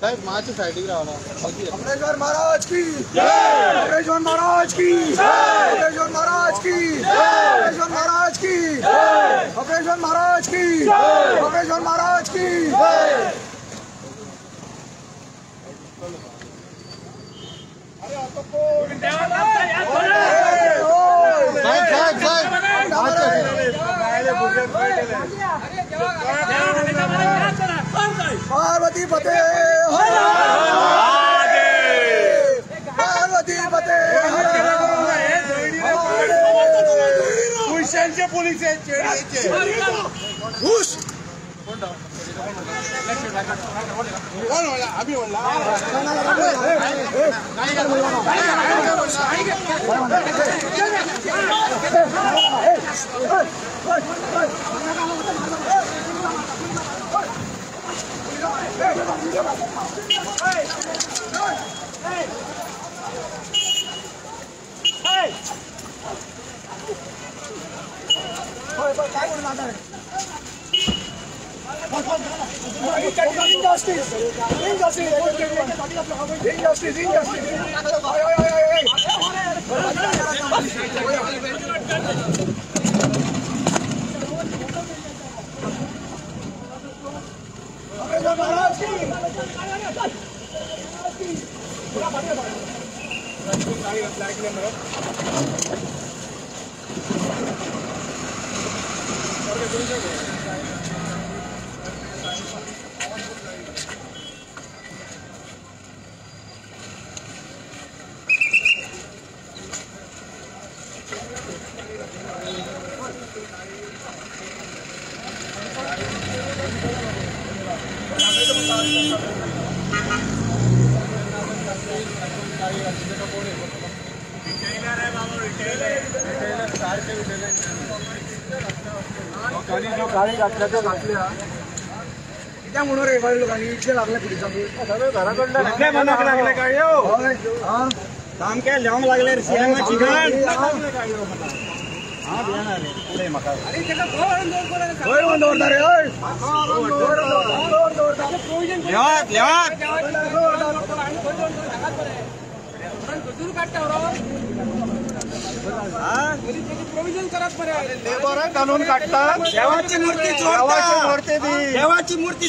माची siding रावला अमरेश्वर महाराज की जय, अमरेश्वर महाराज की जय, अमरेश्वर महाराज की जय, अमरेश्वर महाराज की जय, अमरेश्वर महाराज की जय, अमरेश्वर महाराज की जय। पार्वती फतेह, पार्वती फतेह। पोलीस गाडी घातल्या म्हणून रे गाडी लोकांनी इतके लागले घराकडे लागले गाडी काम काय जाम लागले कानून काढतात देवाची मूर्ती देवाची मूर्ती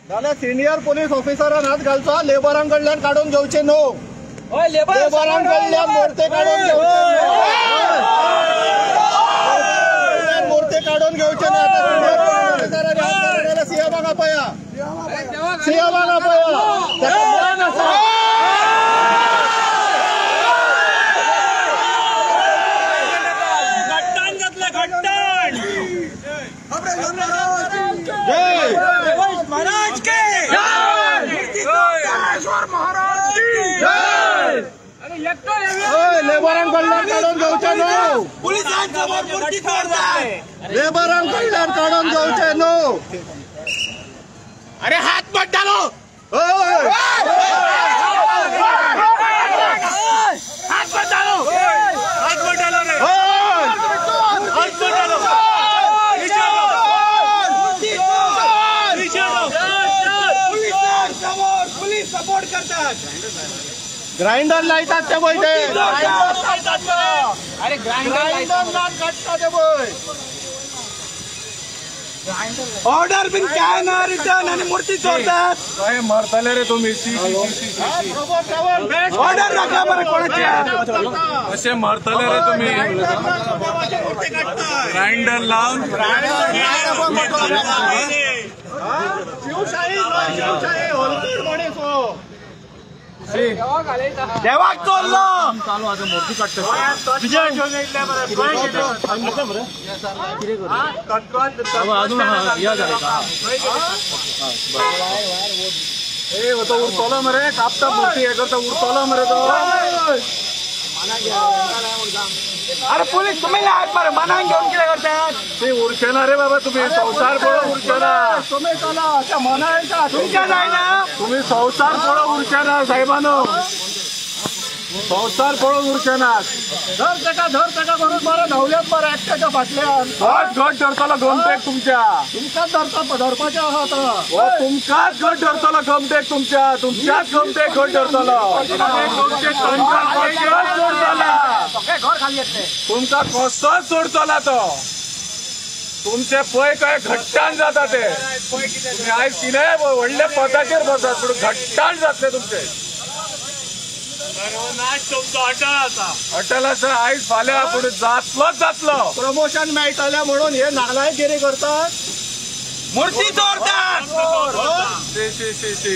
जाल्यार सिनियर पोलीस ऑफिसरान हात घालचो लेबरांकडल्यान काढून घेवचे नो लेबरांकडल्यान मोर्ते काढून घेवचे मोर्ते काढून घेवचे ना सिंहबाग आपया सिंहबाग महाराज के महाराज लेबरांकडल्यान काढून घेवचे नो पोलिसांसमोर मूर्ती तोडताय लेबरांकडल्यान काढून घेवचे नो अरे हात मत डालो हात मत डालो हात मत डालो रे हात मत डालो पुलिस सपोर्ट करतात ग्राइंडर लायतात ते बोलते अरे ग्राइंडर काढतात ते बोल ऑर्डर बिन काय ना रिटर्न आणि मूर्ती तोडतात काय मरतले रे तुम्ही ऑर्डर नका बरं कोणाची असे मरतले रे तुम्ही ग्राइंडर लावून देवाक तोडलो चालू आता मूर्ती काढतो उरतलो मरे कापता मूर्ती हे करता उरतलो मरे तो अरे पोलीस तुम्ही हात मारे मनान घेऊन किती करतात ते उरचेना रे बाबा तुम्ही संसार पळो उरचेना तुम्ही चला त्या मनायचा तुमच्या जायना तुम्ही संसार पळो उरचेना साहेबांनो संसार पळून उरचेनात. धर तेका करून बरं धावल्यात बरं एकट्याच्या फाटल्यान. घट धरतलो गमटेक तुमच्या. तुमकाच धरपाचे आहात. तुमकाच घट धरतलो गमटेक तुमच्या. तुमच्याच गमटेक घट धरतलो. तुमका कसोच सोडतला तो. तुमचे पै काय घट्टाण जाता ते. तुम्ही आयज कितें व्हडल्या पदाचेर बसतात पूण घट्टाण जातले तुमचे. अटल आसा आयज फाल्यां पूण जातलो. प्रमोशन मेळटलें म्हणून हे नालायकगिरी करतात. मूर्ती चोरतात.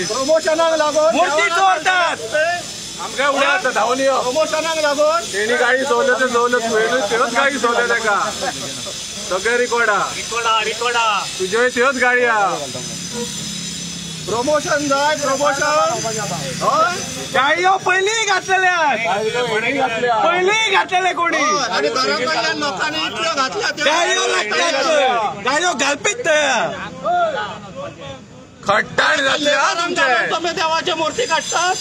प्रमोशनाक लागून मूर्ती चोरतात. आमकां उड्या आतां धांवन यो. प्रमोशनाक लागून तेणी गाडी चोवले त्योच गाडी चोवले तेका. सगळे रिकॉर्डा तुज्यो त्योच गाडी आहा. प्रमोशन जाय. प्रमोशन गाडयो पयलीं घातलेल्या. पयलीं घातलेले कोणी. आणि घराकडल्यान लोकांनी इतल्यो घातल्या गाडयो लागतात. गाडयो घालपीत ते. खट्टाण जातले तुमचे. तुम्ही देवाची मूर्ती काढतात.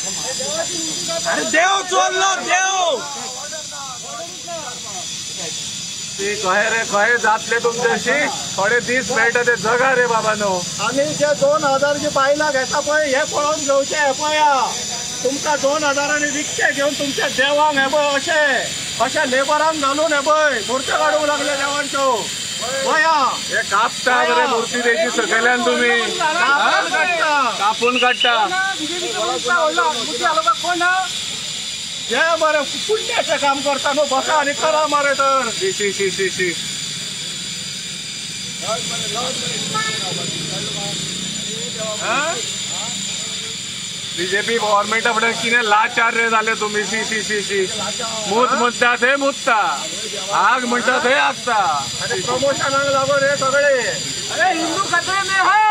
अरे देव चोरलो देव. ती कहे जातले तुमच्याशी. थोडे दीस मेळटा ते जगा रे बाबानो. आणि जे 2000 जी बायलां घेता पळय हे पळोवन घेवचे. हे पळया तुमकां 2000 रिक्षे घेवन तुमच्या देवाक हे पळय अशे लेबरांक घालून हे पळय मूर्त्यो काडूंक लागले देवांच्यो. पळया हे कापता बरे मूर्ती तेची सकयल्यान तुम्ही. कापून काडटा. जे बरे पुण्याचे काम करता न्हू. बसा आनी करा मरे तर. शी. बीजेपी गव्हर्नमेंटा फुडें कितें लाचार रे जाले तुम्ही. शी. मूत म्हणटा थंय मुतता. आग म्हणटा थंय आगता. प्रमोशनाक लागून हे सगळे. अरे हिंदू खतरे में है.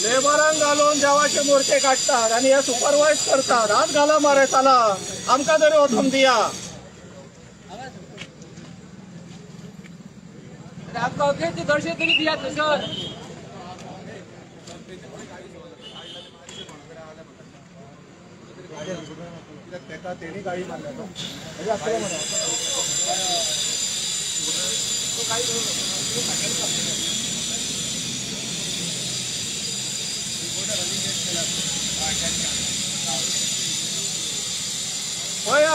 लेबरांक घालून देवाचे मूर्ती काढतात आणि हे सुपरवायज करतात. हात घाला मरे चला. आमकां तरी वचून दिया. दर्शन तरी दिया सर. तेणी गाडी मारल्या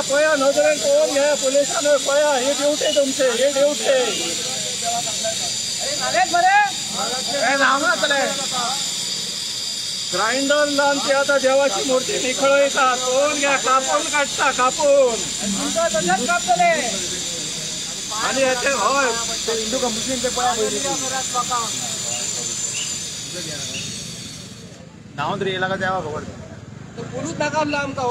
पळया नजरेन पळोवन घे. पुलिसांनी पळया ही ड्युटी तुमची. ही ड्युटी. ग्राइंडर लावन ते आता देवाची मूर्ती निखळयतात. पळोवन घ्या. कापून काडटा. कापून आणि याचे हय हिंदू का मुस्लिम ते पळया. नाव तरी येला का देवा खबर. पुरुष दाखवला आमकां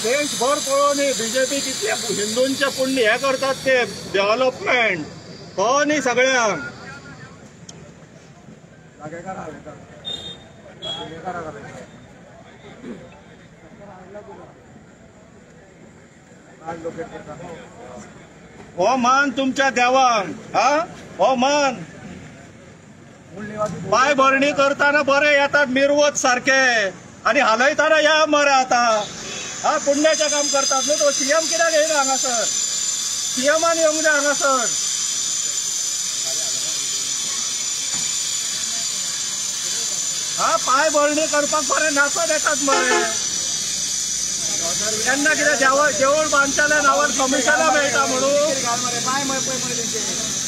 देशभर पळोवन बीजेपी कितले हिंदूंचे पुण्य हे करतात ते डेव्हलपमेंट हो न्ही सगळ्यांक. हो मान तुमच्या देवांक. हो मान पाय भरणी करताना बरे येतात मिरवत सारखे आणि हलयताना या मरे आता. पुण्याचे काम करतात न्हू. तो सीएम कित्याक येयना हांगासर. सीएमान येवंक जाय हांगासर. पाय भरणी करपाक बरे नाचत येतात मरे. त्यांना कितें देवूळ बांदतल्या नांवान कमिशनां मेळटा म्हणून.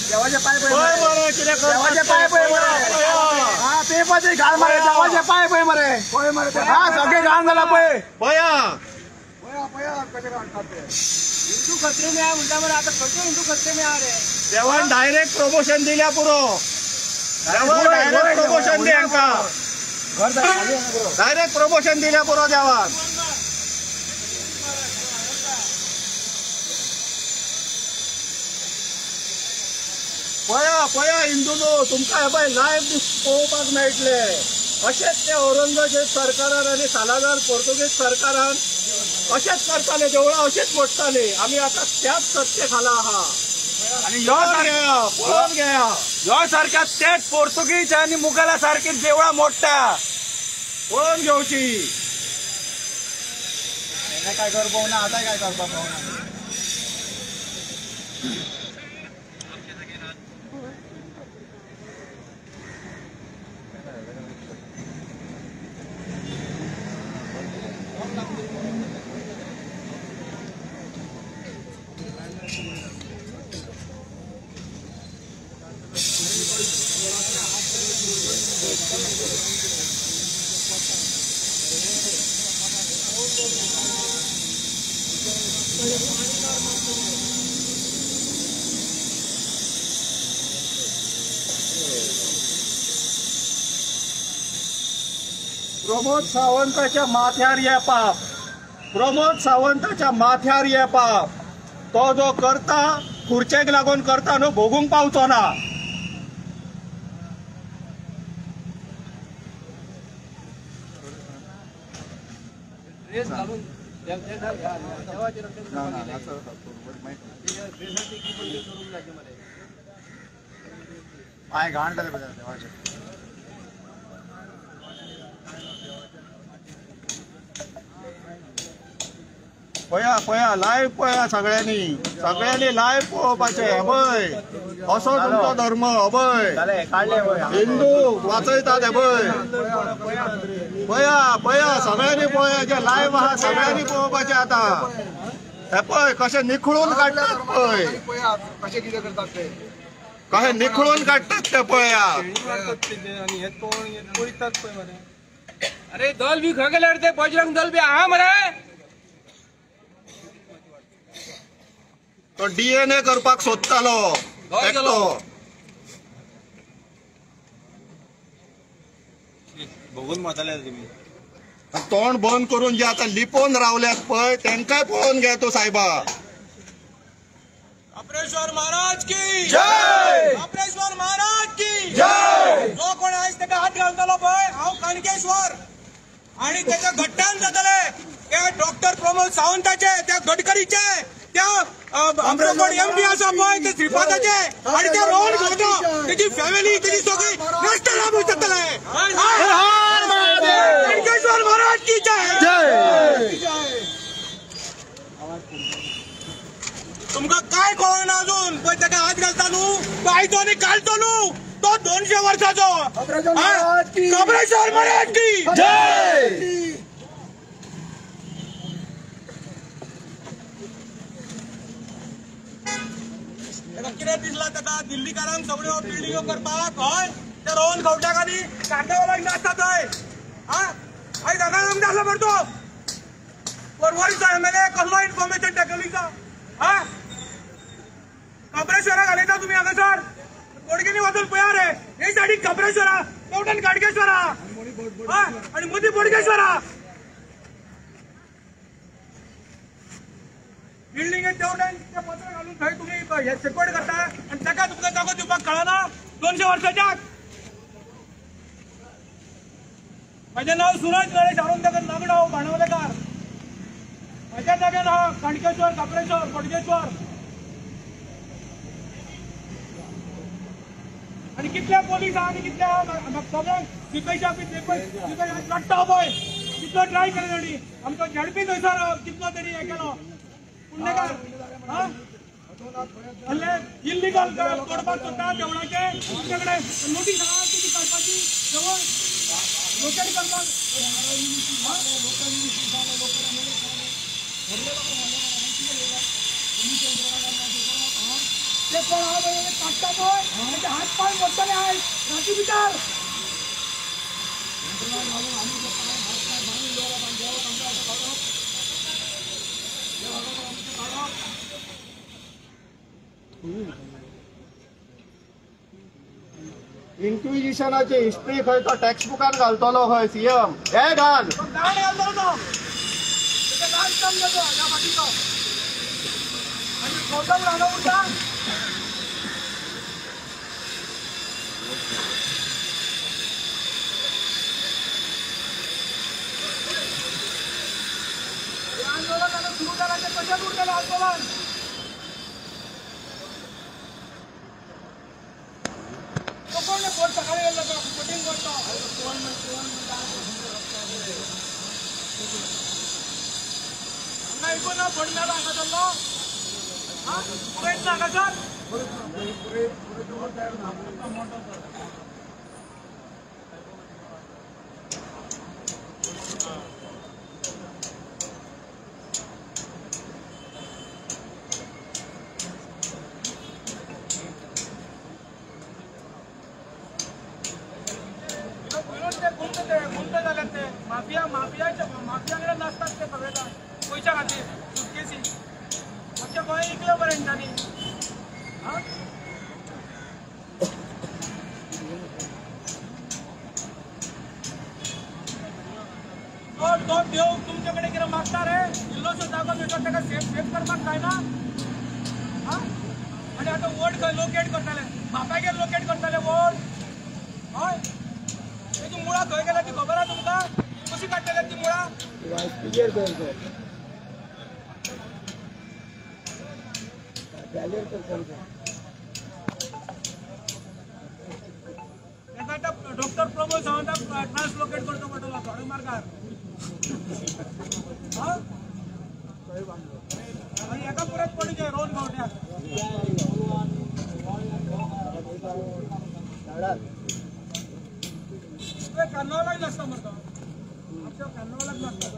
देवाचे पाय मरे कितें करपाचे पाय पेपाचे घाल मरे. देवाचे पाय पळय मरे. सगळे घाण जाला पळय. पळया हिंदू खतरे में आहे म्हणटा मरे. आता खंयचो हिंदू खतरे में आहा रे. देवान डायरेक्ट प्रमोशन दिल्या पुरो. देवान डायरेक्ट प्रमोशन दी हांकां. डायरेक्ट प्रमोशन दिल्या पुरो देवाक. पया हिंदूनो तुमकां हे पळय लायव्ह पळोवपाक मेळटले. अशेंच ते औरंगजेब सरकारान आनी सालागार पोर्तुगीज सरकारान अशेंच करताले, देवळां अशेंच मोडटाले. आमी आतां त्याच सत्य खाला आहा. आणि पळोवन घेया ह्यो सारख्या तेच पोर्तुगीज आणि मुघला सारखी देवळां मोडटा. पळोवन घेवची. काय करपाक ना, आता काय करपाक पावना. प्रमोद सावंताच्या माथ्यार ये पाप. प्रमोद सावंताच्या माथ्यार ये पाप. तो जो करता खुर्चेक लागून करता न्हू, भोगूंक पावचो ना. पाय घाण जाले देवाचे. पया लायव्ह पया सगळ्यांनी लायव्ह पळोवपाचे. अभय असो तुमचो धर्म. अभय हिंदू वाचयतात. अभय पया सगळ्यांनी पळया, जे लायव्ह आहा सगळ्यांनी पळोवपाचे. आता हे पळय कशे निखळून काडटात. पळय कशे कितें करतात ते. कशे निखळून काडटात ते पळया. अरे दल बी खंय गेल्यार ते बजरंग दल बी आहा मरे. तो DNA करपाक सोदतालो एकटो. बघून मताले तुम्ही. तोंड बंद करून जे आता लिपोवन रावल्यात पळय तेंकाय पळोवन घे तूं सायबा. अपरेश्वर महाराज की जय. अपरेश्वर महाराज की जय. जो कोण आयज ताका हात घालतलो पळय हांव कणकेश्वर आणि त्याच्या घट्टान जातले ते डॉक्टर प्रमोद सावंताचे, त्या गडकरीचे, त्या आमचो कोण MP आसा पळय ते श्रीपादाचे आणि ते रोहन गावतो त्याची फॅमिली त्याची सगळी नॅशनल लाभ जातले. कणकेश्वर महाराज की जय. तुमका काय कळना अजून पण ताका हात घालता न्हू तो आयतो आनी कालतो न्हू तो 200 वर्साचो. अपरेश्वर महाराज की जय. कितें दिसला ताका दिल्लीकारांक सगळ्यो बिल्डिंगो करपाक हय ते रोहन खवट्याक आनी कांदेवालाक नाचता थंय. आयज हांगा आमदार आसलो मरे तो परवरीचो MLA कसलो इन्फॉर्मेशन टेक्नॉलॉजीचो. कपरेश्वरा घालयता तुम्ही हांगासर बोडगिनी वचून पळया रे. हे सायडीक कपरेश्वरा, तेवटेन गाडगेश्वरा आणि मदीं बोडगेश्वरा. बिल्डिंगे तेवटेन ते पत्र घालून थंय तुम्ही हे सेक्युरिटी करता आणि ताका तुमकां जागो दिवपाक कळना 200 वर्साच्याक. म्हजें नांव सुरज गणेश अरुंदकर नागडाव बाणवलेकार. म्हज्या जाग्यार हांव कणकेश्वर, कपरेश्वर, बोडगेश्वर आणि कितल्या पोलीस आहा आणि कितल्या सगळ्यांक सिपेशा काडटा पळय कितलो ट्राय केलो तेणी. आमचो झडपी थंयसर कितलो तरी हे केलो पुण्यकार. इल्लीगल तोडपाक सोदता देवळाचे तुमचे कडेन नोटीस आहा कितें करपाची देवळ लोकेट करपाक. ते कोण आहा पळय काडटा पळय त्याचे हात पाय मोडटले आयज राती भितर. इंक्विजिशनाची हिस्ट्री खंय तो टॅक्स बुकान घालतलो खंय सीएम हे घाल गाड घालतो तो त्याच्या गाड काम जातो या बाकीचं आणि गौतम राहणं उठा आंदोलन सुरू करायचं कशात उडलेलं आंदोलन कोण बोल सकाळी येईल कठीण गोष्ट ऐकून ना फोडण्याला अंगा चाललो हा पुरेच ना का गुंत झाले ते माफियाकडे नसतात ते सगळ्याला पैशा खातीर सुटकेसी मागच्या गोंय इकलं बरें तांणी तो देव तुमचे कडेन कितें मागता रे इल्लोसो जागो मेळटा ताका सेफ करपाक जायना आनी आतां वोट खंय लोकेट करताले बापायगेर लोकेट करताले वोट हय तेजी मुळां खंय गेल्या ती खबर आहा तुमकां कशी काडटले ती मुळां डॉक्टर प्रमोद सावंताक ट्रान्सलोकेट करचो पडटलो थोड्या मार्गार आनी एका परत पडचे रोन गावट्याक कार्नावालाक नासता मरे तो आमच्या कार्नावालाक नासता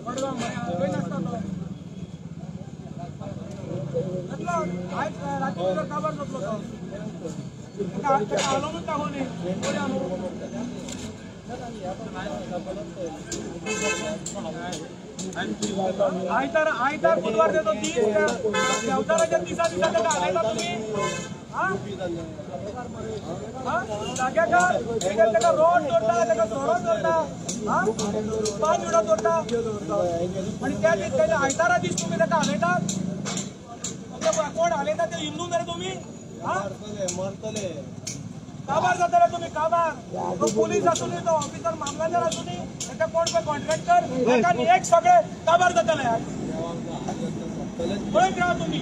मडगांव खंय नासता तो जातलो आयज राती भितर काबार जातलो तो हालोवूच टाकून आयतार बुधवार देतो दीस देवताराच्या दिसा ताका हालयता तुमी जाग्याकार ताका रोड जोडटा ताका सोरो जोडटा पांच विडो जोडटा आनी त्या तेच्या आयतारा दीस तुमी ताका हालयतात कोण हालयता ते हिंदू मरे तुमी मरतले काबार जाताले तुमी काबार तो पुलीस आसूनी तो ऑफिसर मामलेदार आसूनी ताका कोण पळय कॉन्ट्रॅक्टर ताका एक सगळे काबार जाताले पळयत राहा तुमी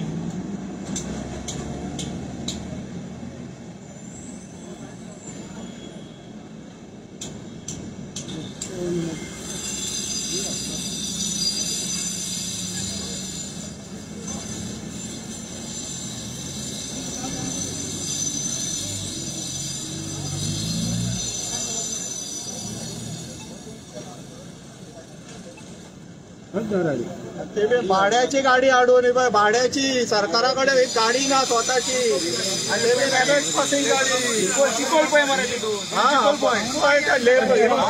भाड्याची गाडी अडवून भाड्याची सरकाराकडे एक गाडी ना स्वतःची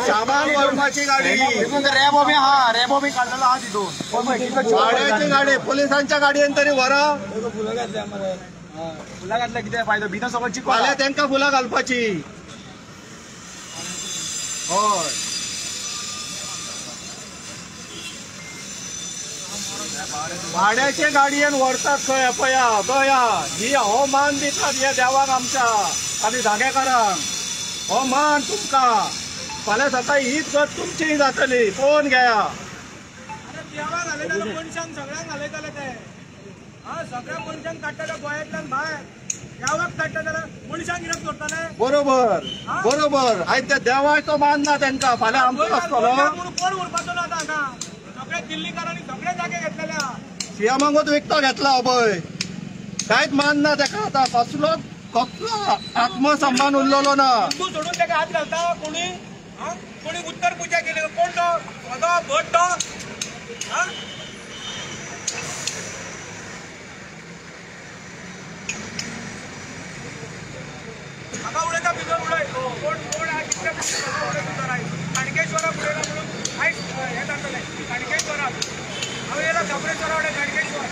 सामान वरमाची गाडी रेबो बी काढलेला हा तिथून भाड्याची गाडी पोलिसांच्या गाडयेन तरी वरा फुला घातल्या किती फायदो भितर सगळं चिकल फाल्यां तांकां फुलां घालपाची हय भाड्याचे गाडयेन व्हरतात खंय पया गोंया ही हो मान दितात हे देवाक आमच्या आनी जागेकारांक हो मान तुमकां फाल्यां सकाळी हीच गत तुमची जातली पळोवन घेया देवाक घालयताले मनशांक सगळ्यांक घालयताले ते सगळ्या मनशांक काडटाले गोंयांतल्यान भायर देवाक काडटा जाल्यार मनशांक कित्याक सोडटाले बरोबर बरोबर आयज त्या देवाचो मान ना तांकां फाल्यां आमचो आसतलो म्हणून कोण उरपाचो ना हांगा सगळे दिल्लीकारांनी सगळे जागे घेतलेले आहा सीएमांगूच विकतो घेतला पळय कांयच मान ना ताका आतां कसलो आत्मसन्मान उरलेलो ना तूं सोडून ताका हात घालता कोणी उत्तर पुजा केली कोण तो सदो भट तो हाका उडयता भितर उडय कोण कितल्या उडय भितर आयज काणकेश्वरा उडयला म्हणून आयज हे जातले काणकेश्वराक हांव येयला चाबरेश्वरा उडय काणकेश्वर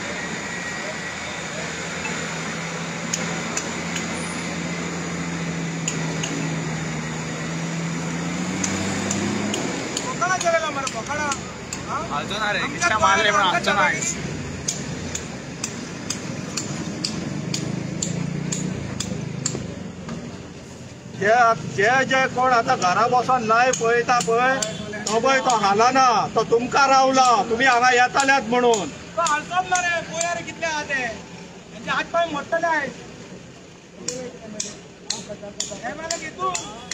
जे कोण आता घरा बसून लाईव्ह पळयता पळय तो पळय तो हालाना तो तुमकां रावला तुम्ही हांगा येताल्यात म्हणून तो हालतोच ना रे पोयार कितले आहा ते त्यांचे हात पाय मोडटले आहेत कॅमेरा घेतो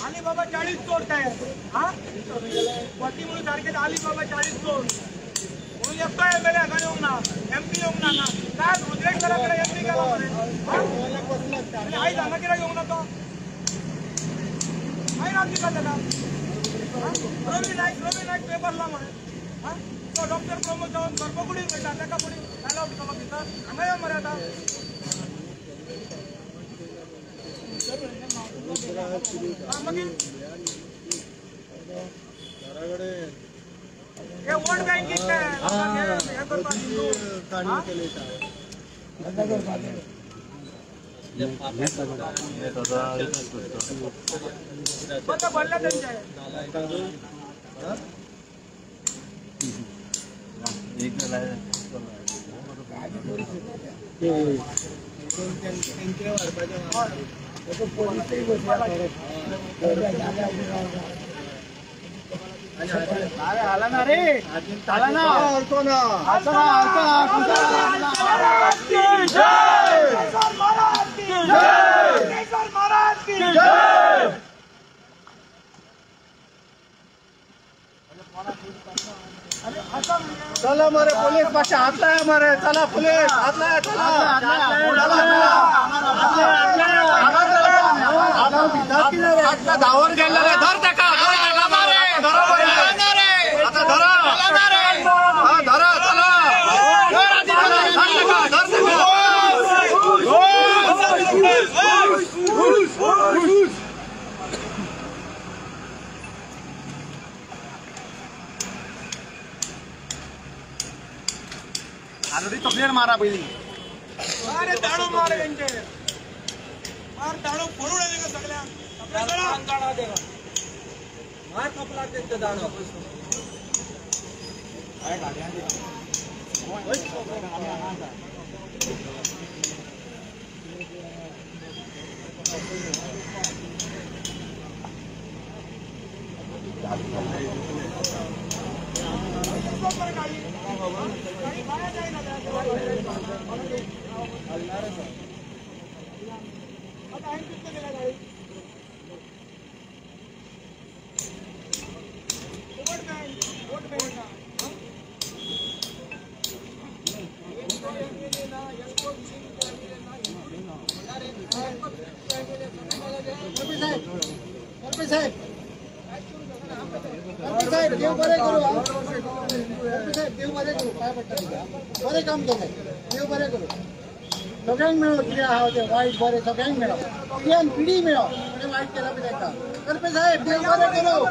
अलीबाबा 40 चोरताय हा पती म्हणून सारखे अलीबाबा 40 चोर म्हणून एकटा एमएलए हाका येऊंक ना एमपी येऊंक ना काय रुद्रेश्वराकडे एमपी गेला मरे आई हांगा कित्याक येऊंक ना तो आई रावची का त्याला रवी नाईक पेपरला मरे तो डॉक्टर प्रमोद जाऊन गर्भकुडीत भेटा त्याका पुढे काय भितर भितर हांगा येऊन मरे आता हे वोट बँकिंग भरला त्यांच्या आला ना रे आला ना हलतो ना चला मरे पोलीस पाशा हातलाय मरे चला पोलीस हातलाय चला धावून गेलेले धर त्याका तकलीर मारा पहिली अरे दाणू मारे त्यांचे मार दाणू फोडून आले का सगळ्या मार खपला त्यांचं दाणू देव बरे करू देव बरे करू काय पडटा बरे काम केले देव बरे करू सगळ्यांक मेळो कितें आहा ते वायट बरें सगळ्यांक मेळो पिढ्यान पिढी मेळो म्हणजे वायट केला बी ताका करपे साहेब देव बरे करू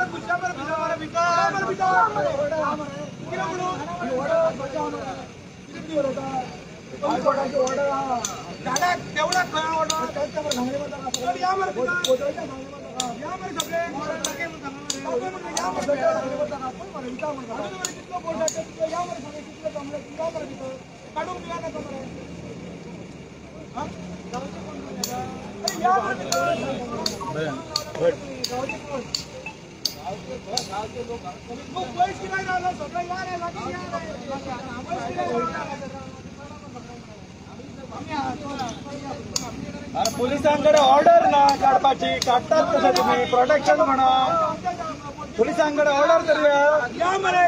पोलिसांकडे ऑर्डर ना काढपाची काढतात कसं तुम्ही प्रोटेक्शन म्हणा पोलिसांकडे ऑर्डर करूया या मरे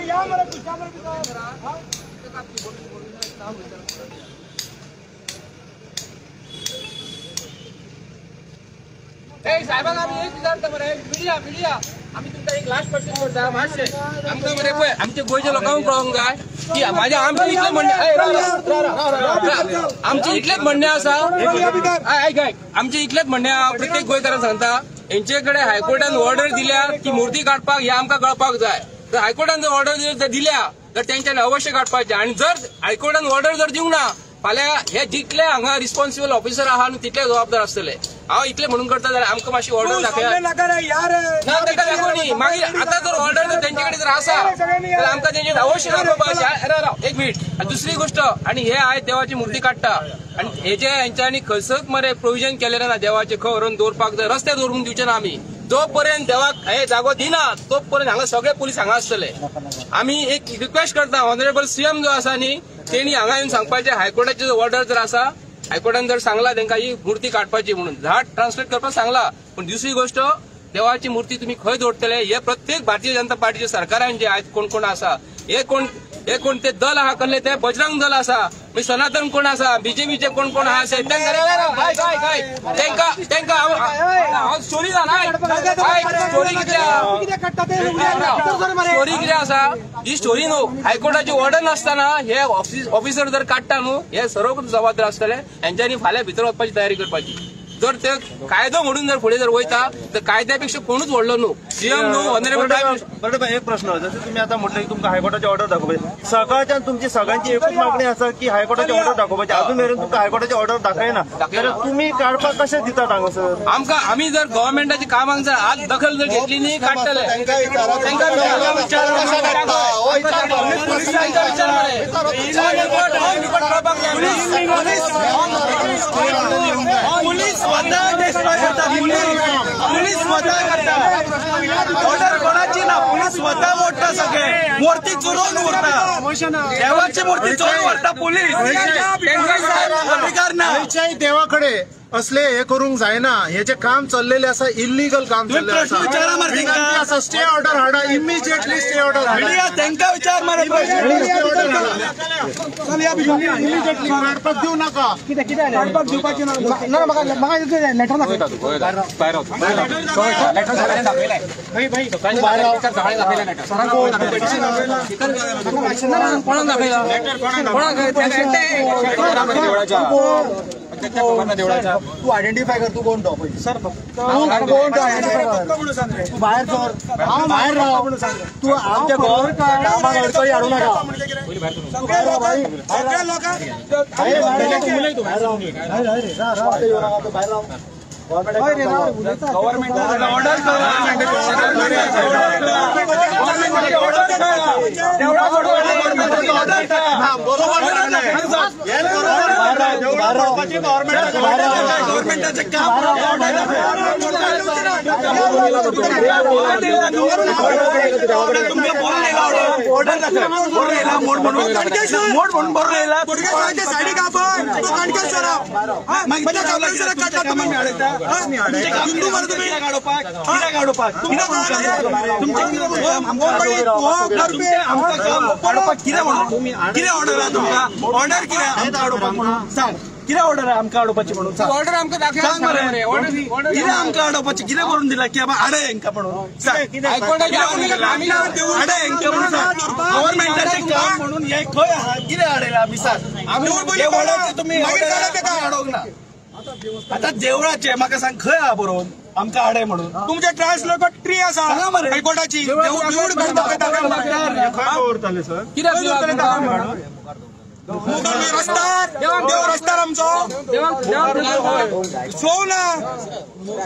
साहेबांना आम्ही एक विचारतो मरे मीडिया आम्ही तुमचा एक लास्ट क्वेश्चन करता मातशे आमकां मरे पळय आमच्या गोंयच्या लोकांक कळोंक जाय की माझ्या आमचे इतलें म्हणणें आमचे इतलेंच म्हणणें आसा आमचे इतलेंच म्हणणें हांव प्रत्येक गोंयकारांक सांगता हेंचे कडेन हायकोर्टान ऑर्डर दिल्या की मुर्ती काडपाक हे आमकां कळपाक जाय तर हायकोर्टान जर ऑर्डर दिल्या तर तेंच्यानी अवश्य काडपाचें आणि जर हायकोर्टान ऑर्डर जर दिवंक ना फाल्यां हे जितले हांगा रिस्पॉन्सिबल ऑफिसर आहा न्हू तितले जबाबदार आसतले. हांव इतले म्हणून करता जाल्यार आमकां मातशी ऑर्डर दाखया. ना ताका दाखोवनी मागीर आतां जर ऑर्डर जर तेंचे कडेन जर आसा जाल्यार आमकां तेंचे अवश्य दाखोवपाक. एक मिनिट. दुसरी गोष्ट आनी हे आयज देवाची मुर्ती काडटा आनी हेजे हेंच्यांनी खंयसर मरे प्रोविजन केलेलें ना देवाचे खंय व्हरून दवरपाक. जर रस्ते दवरून दिवचे ना आमी जो पर्यंत देवाक हे जागो दिना तो पर्यंत हांगा सगळे पुलीस हांगा आसतले. आमी एक रिक्वेस्ट करता ऑनरेबल सीएम जो आसा न्ही तेणी हांगा येवन सांगपाचें हायकोर्टाचे ऑर्डर जर आसा हायकोर्टान जर सांगला तांकां ही मूर्ती काडपाची म्हणून झाड ट्रान्सलेट करपाक सांगला. पण दुसरी गोष्ट देवाची मूर्ती तुम्ही खंय दवरतले हे प्रत्येक भारतीय जनता पार्टीच्या सरकारान जे आयज कोण कोण आसा हे कोण ते दल आहा कसले ते बजरंग दल आसा मागीर सनातन कोण आसा बीजेपीचे कोण कोण आहा तांकां हांव स्टोरी कितें आसा ही स्टोरी न्हू हायकोर्टाची ऑर्डर नासतना हे ऑफिसर जर काडटा न्हू हे सर्व जबाबदार आसतले. हेंच्यांनी फाल्यां भितर वचपाची तयारी करपाची. जर ते कायदो म्हणून जर फुडें जर वयता तर कायद्यापेक्षा कोणूच व्हडलो न्हू सीएम न्हू ऑनरेबल बरोबर. एक प्रश्न जसं तुम्ही आता म्हटलं की तुमकां हायकोर्टाची ऑर्डर दाखोवपाची सकाळच्यान तुमची सगळ्यांची एकूच मागणी आसा की हायकोर्टाची ऑर्डर दाखोवपाची. अजून मेरेन तुमकां हायकोर्टाची ऑर्डर दाखयना जाल्यार तुम्ही काडपाक कशें दितात हांगासर. आमकां आमी जर गव्हर्नमेंटाची कामांक जर आज दखल जर घेतली न्ही काडटले पोलीस स्वतः करता. ऑर्डर कोणाची ना पोलीस स्वतः मोडटा. सगळे मूर्ती चोरून उरता देवाची मूर्ती चोरून उरता पोलीस. अधिकार ना देवाकडे असले हे करूंक जायना. हे जे काम चाललेले आसा इल्लीगल काम चाललेले आसा. स्टे ऑर्डर हाडा इमिजिएटली स्टे ऑर्डर हाडा. तांकां विचार मरे इमिजिएटली काडपाक दिवं नाका. काडपाक दिवपाची ना. तू आयडेंटिफाय कर. तू कोण तो सर फक्त कोण तो आयडेंटिफाय कर. तू बाहेर सर बाहेर राहा. तू आमच्या कामाक अडचणी आणू नका. गव्हर्नमेंटाचे काम ऑर्डर सांग कितें ऑर्डर आहे आमकां हाडोवपाची म्हणून ऑर्डर आमकां कितें आमकां हाडोवपाची कितें करून दिला की बाबा हाडे हेंका म्हणून हाडे हेंका म्हणून गव्हर्नमेंटाचें काम म्हणून हे खंय आहा कितें हाडयला आमी सांग. तुमी हाडोंक ना. आता देवळाचे म्हाका सांग खंय आहा बरोवन आमकां हाडे म्हणून. तुमचे ट्रान्सलोकर ट्री आसा हायकोर्टाची रस्त्यार देव रस्त्यार आमचो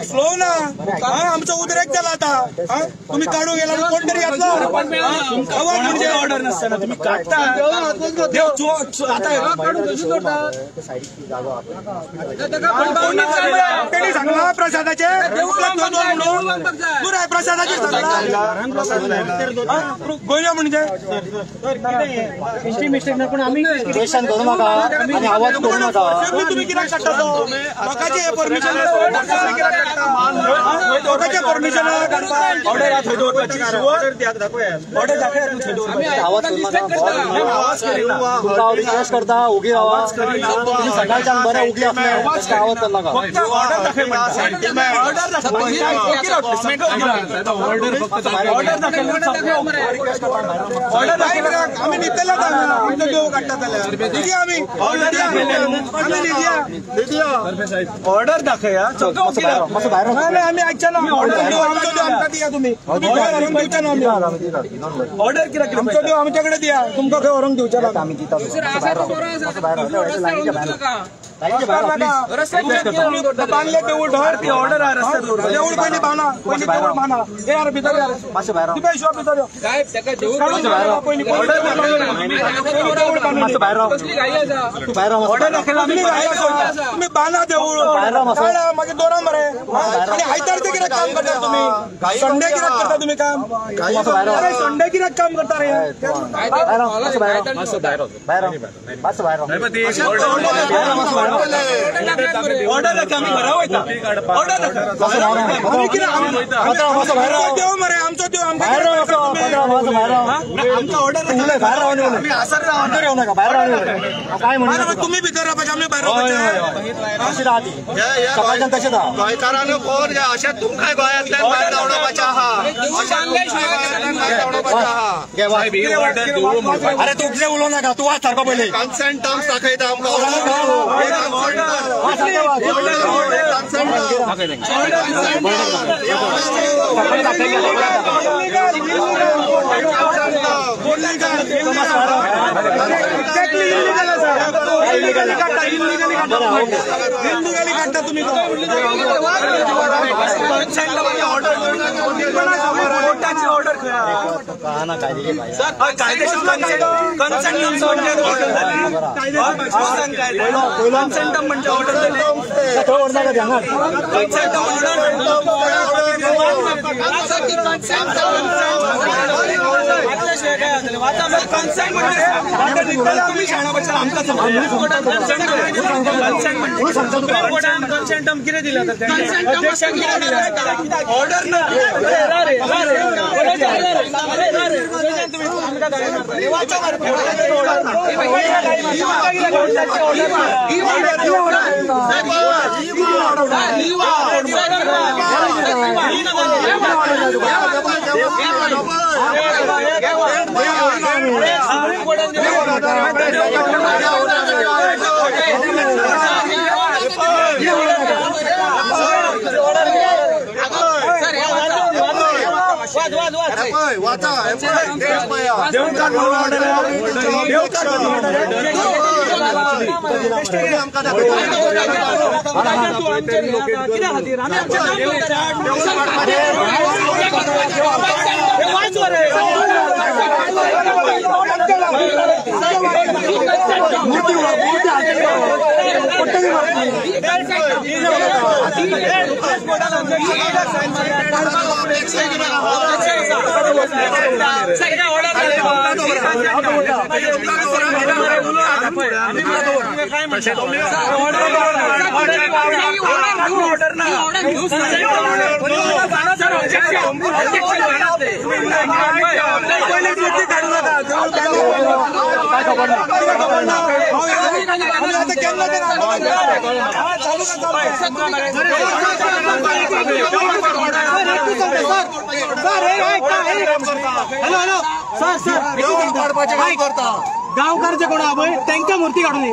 स्लो ना आमचो उद्रेक जाला आता. तुम्ही काढून गेला कोण तरी म्हणजे ऑर्डर नसताना तुम्ही काढता त्यांनी सांगला प्रसादाचे दूर आहे प्रसादाचे गोंया म्हणजे पण आम्ही क्वेश्चन करू नका आणि आवाज करू नका. तुम्ही कित्याक काडटा तो लोकांचे परमिशन लोकांचे परमिशन ऑर्डर थंय दवरपाची ऑर्डर दाखया तूं थंय दवरपाची. आवाज करू नका. तुमका रिक्वेस्ट करता उगी आवाज सकाळच्यान बरे उगी असले आवाज करू नका. ऑर्डर दाखय ऑर्डर दाखय आम्ही निघतले देव काडटा आम्ही ऑर्डर दाखया नाही आम्ही ऐकच्या ना ऑर्डर देऊ आमचं देऊ आमका दिया तुम्ही ऑर्डर कित्याक आमचं देऊ आमच्याकडे दिया तुमका खंय व्हरोंक दिवच्या ना आम्ही बांधले देऊळ ढळ ती ऑर्डर आहे रस्त्यात देऊळ पहिली बांधा पहिली देऊळ बांधा हे यार भितर शिवाय भितर तुम्ही बांधा देऊळ मागे दोरा मरे आणि आयतारचे कित्याक काम करता तुम्ही संडे कित्याक करता तुम्ही काम संडे कित्याक काम करता रे ऑर्डर आम्ही बरा वयता ऑर्डर देव मरे आमचो देव आमचा ऑर्डर काय म्हणतो तुम्ही भितर रावपाचे आम्ही भायर रावपाचे तशें गोंयकारांनी कोण अशें तुमकां गोंयांतल्यान भायर धांवडोवपाचें आहा अरे तू कितें उलोवं नाका तू वाच सारको पयलीं कन्सेंट टर्म्स दाखयता आमकां इल्लिगली काढता तुम्ही ऑर्डर कन्सेंटम किती दिला ऑर्डर ना गांवकारचे कोण आबय त्यांच्या मूर्ती काढून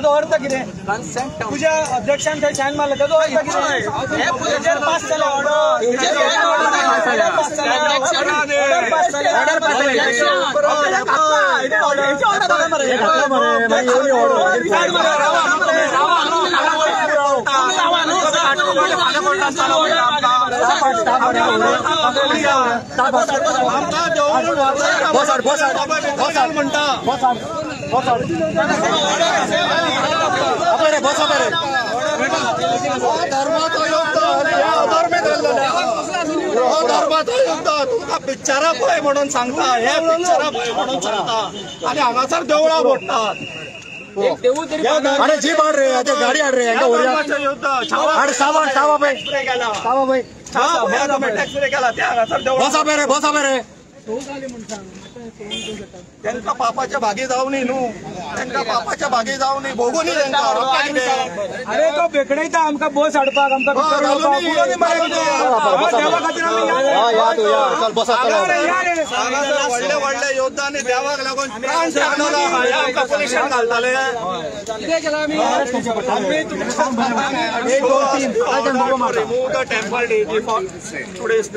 अर्थ कितें तुझ्या अध्यक्षान थंय सायन मारला तेजो अर्थ कितें पास जाले ऑर्डर बसा बरे धर्माचो युद्ध अधर्मी धरलेल्या धर्माचो युद्ध तुमका पिक्चरा पळय म्हणून सांगता हे पिक्चरा पळय म्हणून सांगता आणि हांगासर देवळां मोडटात अरे जी बाढ़ रहे हैं गाड़ी आड़ रहे हैं बसा मेरे त्यांना पापाच्या भागी जाऊ नये न्हू त्यांना पापाच्या भागी जाऊ नये भोगू नये अरे तो बेकडायता आमका बस हाडपाक आमका व्हडले व्हडले योद्धांनी देवाक लागून प्राण त्यागला पोलिशन घालताले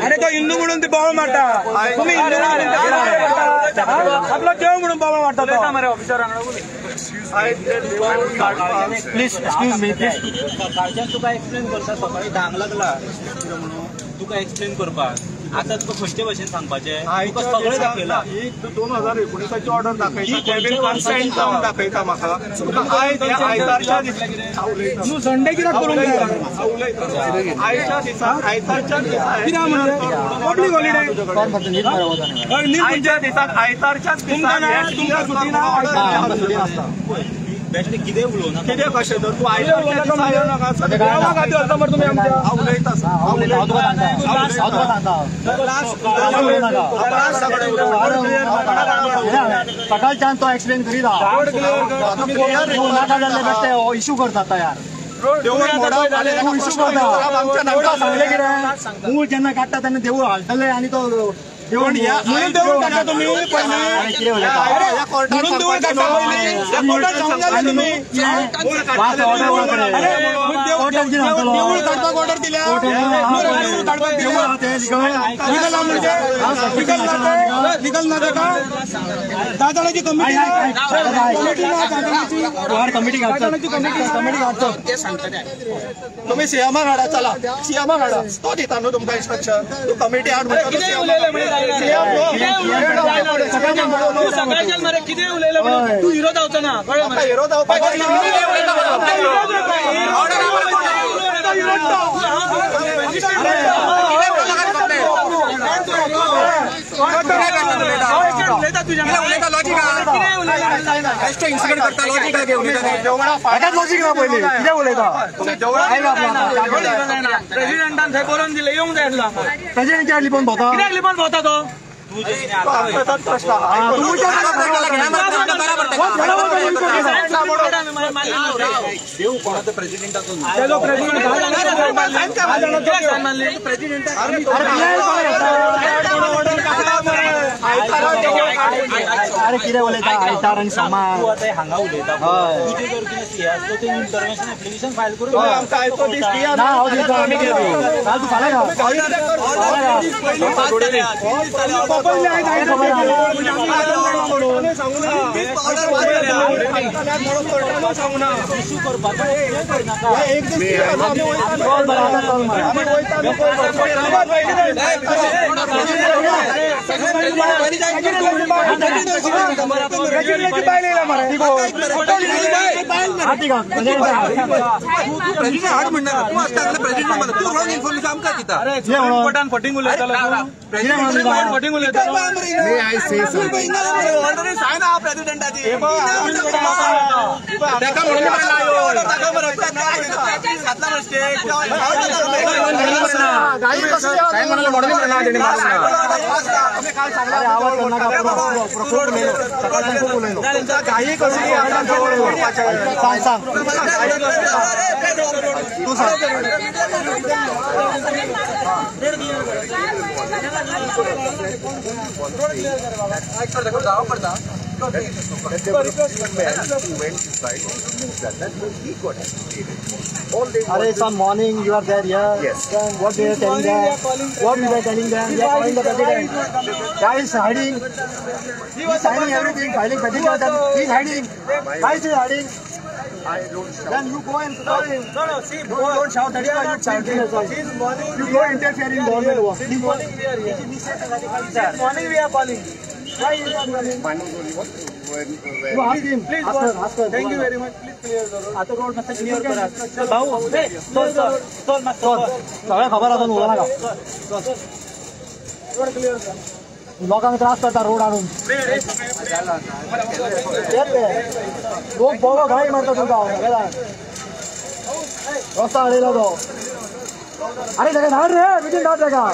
अरे तो हिंदू म्हणून ते बावळ मारता तुम्ही आपला देव म्हणून बावळ मारता प्लीज एक्सक्यूज मी कारच्यान तुका एक्सप्लेन करता सकाळी धांक लागला तुका एक्सप्लेन करपाक आता तुका खंयचे भशेन सांगपाचें तुका सगळें दाखयला 2019ची ऑर्डर दाखयता दाखयता म्हाका आयतारच्या तूं संडे कित्याक करूंक जाय आयच्या दिसा आयतारच्या कित्याक म्हणजे पब्लीक हॉलिडे आयच्या दिसाक आयतारच्याच दिसा तुमकां सुटी ना बेश्टे कितें उलोवना कितें कशें तर तूं आयतारच्या दिसा येवनाका तुम्ही आमच्या उलयता सकाळच्यान तो एक्सप्लेन करीत नाका जाल्ले बेश्टे इश्यू करतात तयार इश्यू करता सांगले कितें मूळ जेन्ना काडटा तेन्ना देवूळ हालतले आनी तो म्हणून देवूळ काडटा तुम्ही म्हणून देवूळ काडटा तुम्ही देवूळ काडपाक ऑर्डर दिल्या लिगल ना ताका 10 जाणांची कमिटी घालतो तुम्ही सीएमा हाडा चला सीएमा हाडा तो दिता न्हू तुमकां इन्स्ट्रक्शन तू कमिटी हाड म्हणटा कितें उलयलें तूं हिरो जावचो ना हिरो जावपाक प्रेसिडेंटान थंय बरोवन दिलें येवंक जाय आसलो प्रेसिडेंटच्या लिपोन भोंवता कित्याक लिपोन भोंवता तो देव कोणाचं प्रेसिडेंटाचो अरे कितें उलयता आयतार आनी सोमार हांगा उलयता तुजे जर कितें सियासो ते इंटरव्हेन्शन एप्लिकेशन फायल करून आमकां आयचो दीस दिया ना हांव दिता आमी कितें काल तूं फाल्यां घाल फटिंग उलयतालो फटिंग उलयतालो Are some morning you are there here? Yes. Then what we are telling them? What we were telling them? They are calling the president. Guy is hiding. He is signing everything, filing petition. He is hiding. Why is he hiding? I don't shout. Then you go and call him. No, see, you don't shout. That is why you shouting. You go interfere in government work. Since morning we are here. Since morning we are calling. Why you are calling? Thank you very much. Please clear करो. आता road मातसो clear करा. भाऊ चल मातसो सगळ्या खबर आसा न्हू नाका रोड क्लिअर कर. लोकांक त्रास करता रोड आणून लोक बोगो घाई मारता तुमकां रस्ता हाडयला तो. अरे ताका धाड रे मिटींग धाड ताका.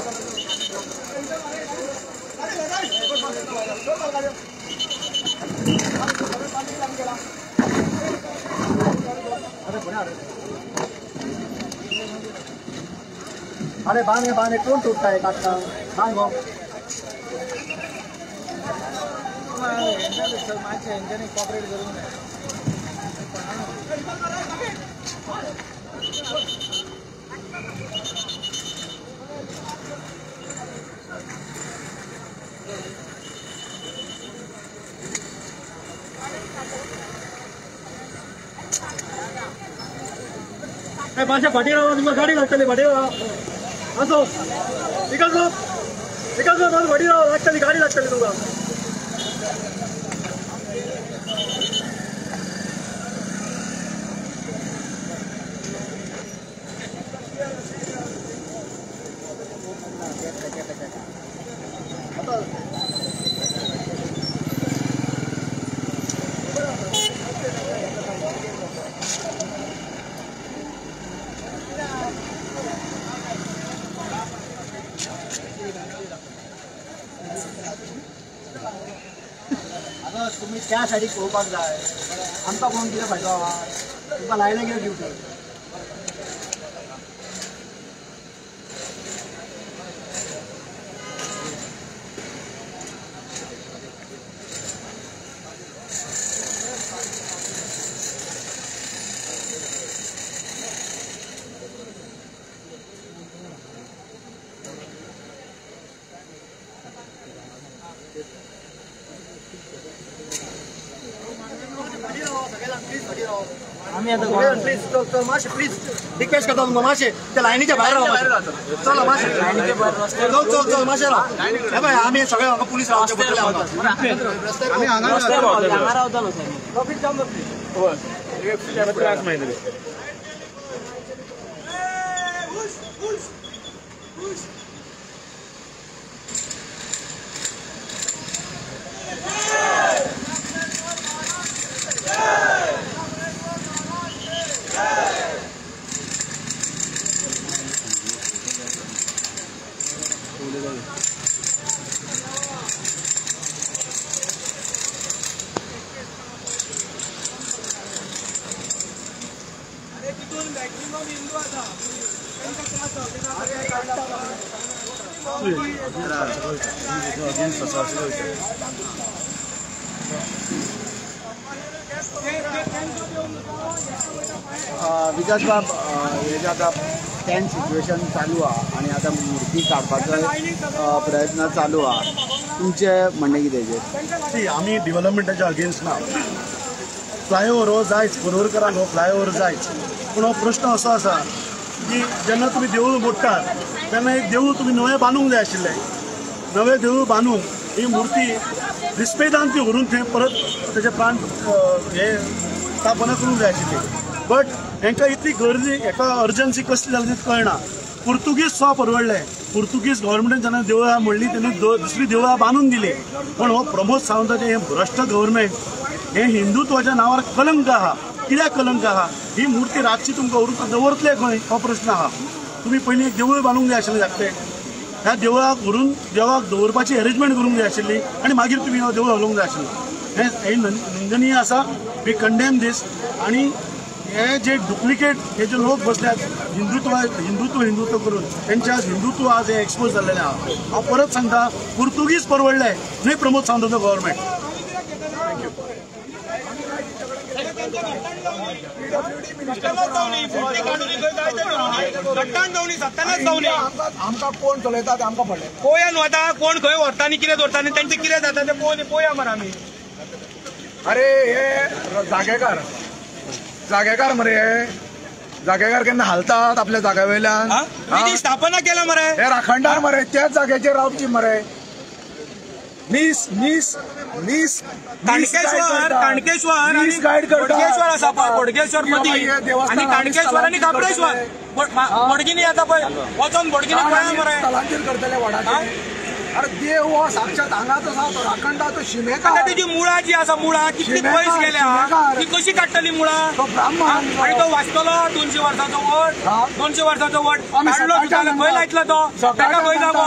अरे बांध कोण तुटताय काका बांध गो. कॉपरेट करून माझ्या पाठीवर तुमच्या गाडी लागतली पाठीवर असो विकास पाठीवर लागतली गाडी लागतली तुमका. तुम्ही त्या साईडीक पळोवपाक जाय. आमकां कोण कितें फायदो आहा तुमकां लायले कितें ड्युटी. आम्ही आता प्लीज चल माशे प्लीज रिक्वेस्ट करता तुमकां माशे त्या लायनीच्या भायर रावा. चल माशे चल माशे राव. हे पळय आमी सगळे हांगा पुलीस रावचे पडटले आमकां. आमी हांगा रावतालो सर. ट्रॅफिक जाम जातली. त्रास माहिती विकास बाब हेजे आतां टेंस सिच्युएशन चालू आहा आनी आतां मुर्ती काडपाचो प्रयत्न चालू आहा. तुमचें म्हणणें कितें हेजेर? आमी डेव्हलपमेंटाच्या अगेन्स्ट ना. फ्लायओव्हर हो जायच पनवेलकरांक हो फ्लायओव्हर जायच. पूण हो प्रश्न असो आसा की जेन्ना तुमी देवूळ मोडटात तेन्ना एक देवूळ तुमी नवें बांदूंक जाय आशिल्लें. नवें देवूळ बांदून ही मुर्ती रिस्पेदान ती व्हरून थंय परत तेजे प्राण हे स्थापना करूंक जाय आशिल्ली. बट हांकां इतली गर्दी हाका अर्जन्सी कसली जाली ती कळना. पुर्तुगीज सो परवडले. पुर्तुगीज गव्हर्मेंटान जेन्ना देवळां मोडली तेन्ना दुसरी देवळां बांदून दिली. पण हो प्रमोद सावंताचें हें भ्रश्ट गव्हर्मेंट हे हिंदुत्वाच्या नांवार कलंक आहा. कित्याक कलंक आहा? ही मुर्ती रातची तुमकां व्हरून दवरतले खंय हो प्रश्न आहा. तुमी पयलीं एक देवूळ बांदूंक जाय आशिल्लें धाकटें. ह्या देवळाक व्हरून देवाक दवरपाची अरेंजमेंट करूंक जाय आशिल्ली आनी मागीर तुमी हो देवूळ हलोवंक जाय आशिल्लें. हें निंदनीय आसा. वी कंडेम दीस. आनी हे जे डुप्लिकेट हे जे लोक बसल्यात हिंदुत्व करून तेंचे आज हिंदुत्व आज हे एक्सपोज जाल्लेलें आहा. हांव परत सांगता पुर्तुगीज परवडले न्हय प्रमोद सावंताचो गव्हर्मेंट. आमकां कोण चलयता ते आमकां पडले. पळोवया न्हू आतां कोण खंय व्हरता आनी कितें दवरता आनी तेंचें कितें जाता तें पळोवया मरे आमी. अरे हे जागेकार मरे जागेकार केन्ना हालतात आपल्या जाग्या वयल्यान. स्थापना केला मरे हे राखणदार मरे त्याच जाग्याचेर रावची मरे. बोडगेश्वर आसा पळय बोडगेश्वर मदीं आनी काणकेश्वर आनी कापडेश्वर बोडगिनी येता पळय वचोन बोडगिनी पळया मरे स्थलांतर करतले वाडाचे अरे देव हो साक्षात हांगाच आसा तो राखणदार तो शिमेकार तेजी मुळां जी आसा मुळां कितली पयस गेल्या ती कशी काडटली मुळां तो ब्राह्मण आनी तो वाचतलो 200 वर्साचो वट 200 वर्साचो वट काडलो जाल्यार खंय लायतलो तो ताका खंय जागो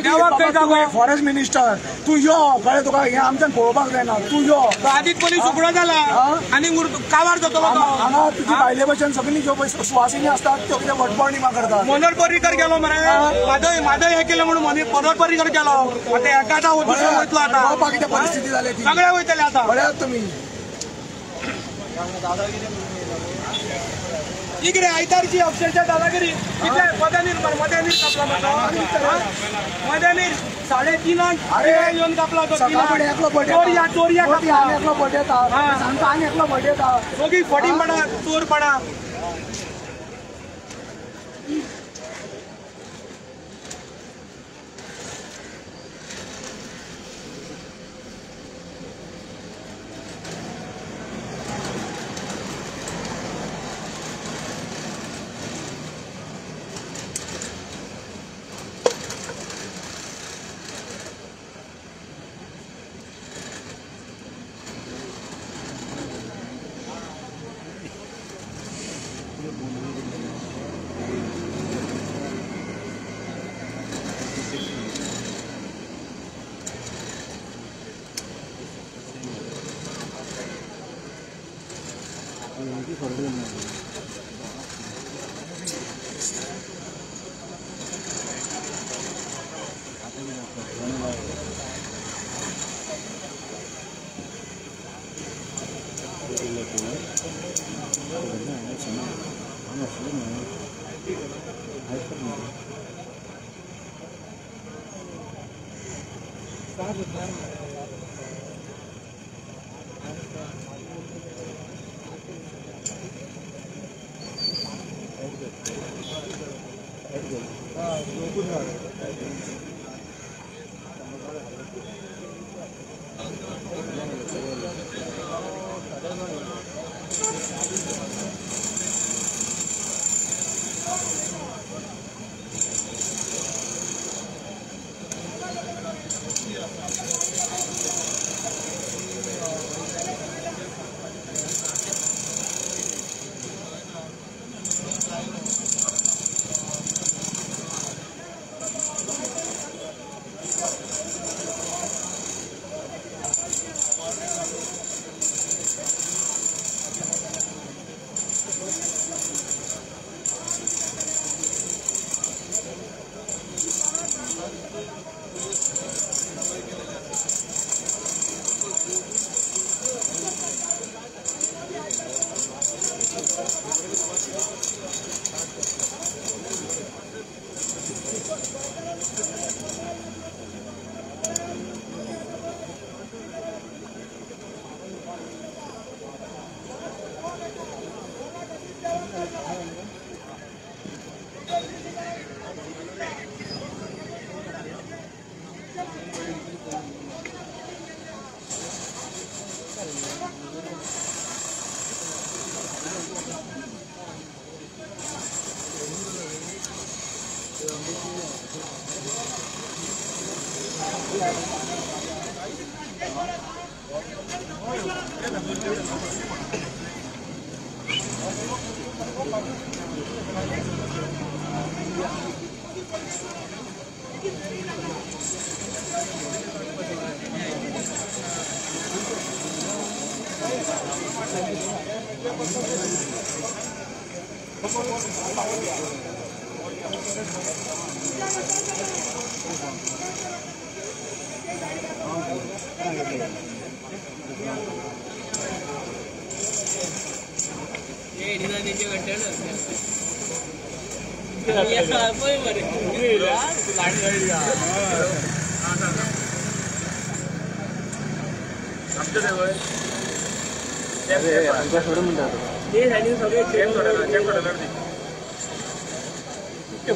देवाक खंय जागो फॉरेस्ट मिनिस्टर तू यो कळ्ळें तुका हें आमच्यान पळोवपाक जायना तू यो तो आदीच पयलीं सुकणो जाला आनी काबार जातलो तो हांगा तुजी बायले भशेन सगळीं ज्यो पळय सुवासिनी असतात त्यो कितें वटपौर्णिमा करतात मनोहर पर्रीकर गेलो मरे माधव हे केलं म्हणून मनोहर पर्रीकर गेलो आता एखादा वयतलो आता कितें परिस्थिती जाली ती सगळे वयतले आता पळयात तुमी कितें आयतारची अक्षरशः दादागिरी कितले मदेनीर कापला मदेनीर 3:30 अरे येवन कापला तो एकलो चोरया कापला एकलो बटयता सांगता आनी एकलो बटयता दोगी फटींपणा चोरपणा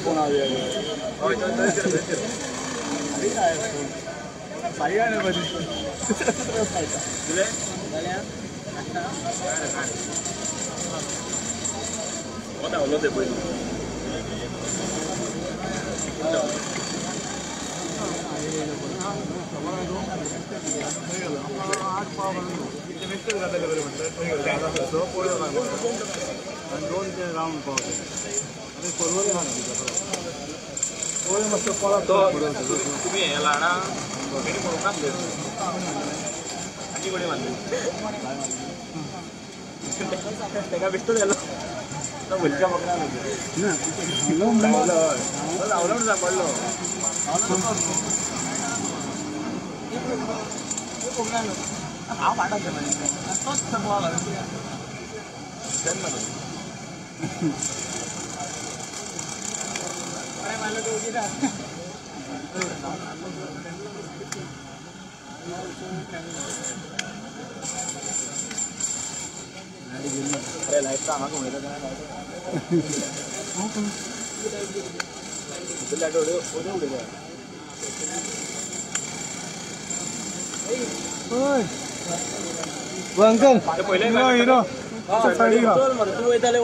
फोन तुम्ही लाडा आणि कोणी बांधले त्याला भेटतो त्याला भुलक्या बघणार लावलं सापडलो हा पाठायचं अरे लाईट का आम्हाला मिळत अंकल पहिले हिरो तू येताले